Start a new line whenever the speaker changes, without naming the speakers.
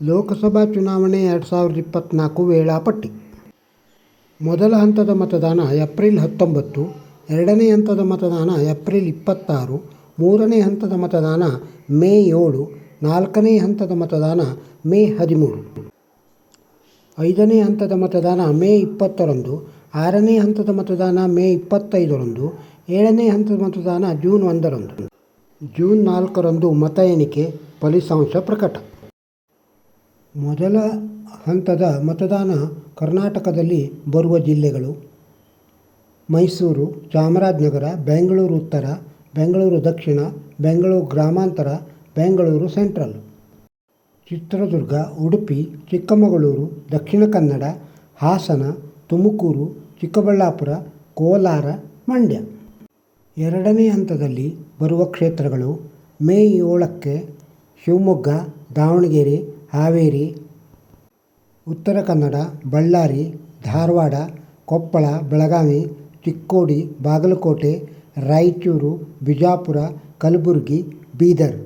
ಲೋಕಸಭಾ ಚುನಾವಣೆ 2024 ವೇಳಾಪಟ್ಟಿ. ಮೊದಲ ಹಂತದ ಮತದಾನ ಏಪ್ರಿಲ್ 19, ಎರಡನೇ ಹಂತದ ಮತದಾನ ಏಪ್ರಿಲ್ 26, ಮೂರನೇ ಹಂತದ ಮತದಾನ ಮೇ 7, ನಾಲ್ಕನೇ ಹಂತದ ಮತದಾನ ಮೇ 13, ಐದನೇ ಹಂತದ ಮತದಾನ ಮೇ 20ರಂದು, ಆರನೇ ಹಂತದ ಮತದಾನ ಮೇ 25ರಂದು, ಏಳನೇ ಹಂತದ ಮತದಾನ ಜೂನ್ 1ರಂದು. ಜೂನ್ 4ರಂದು ಮತ ಎಣಿಕೆ, ಫಲಿತಾಂಶ ಪ್ರಕಟ. ಮೊದಲ ಹಂತದ ಮತದಾನ ಕರ್ನಾಟಕದಲ್ಲಿ ಬರುವ ಜಿಲ್ಲೆಗಳು: ಮೈಸೂರು, ಚಾಮರಾಜನಗರ, ಬೆಂಗಳೂರು ಉತ್ತರ, ಬೆಂಗಳೂರು ದಕ್ಷಿಣ, ಬೆಂಗಳೂರು ಗ್ರಾಮಾಂತರ, ಬೆಂಗಳೂರು ಸೆಂಟ್ರಲ್. ಚಿತ್ರದುರ್ಗ, ಉಡುಪಿ, ಚಿಕ್ಕಮಗಳೂರು, ದಕ್ಷಿಣ ಕನ್ನಡ, ಹಾಸನ, ತುಮಕೂರು, ಚಿಕ್ಕಬಳ್ಳಾಪುರ, ಕೋಲಾರ, ಮಂಡ್ಯ. ಎರಡನೇ ಹಂತದಲ್ಲಿ ಬರುವ ಕ್ಷೇತ್ರಗಳು: ಮೇ 7ಕ್ಕೆ ಶಿವಮೊಗ್ಗ, ದಾವಣಗೆರೆ, ಹಾವೇರಿ, ಉತ್ತರ ಕನ್ನಡ, ಬಳ್ಳಾರಿ, ಧಾರವಾಡ, ಕೊಪ್ಪಳ, ಬೆಳಗಾವಿ, ಚಿಕ್ಕೋಡಿ, ಬಾಗಲಕೋಟೆ, ರಾಯಚೂರು, ಬಿಜಾಪುರ, ಕಲಬುರಗಿ, ಬೀದರ್.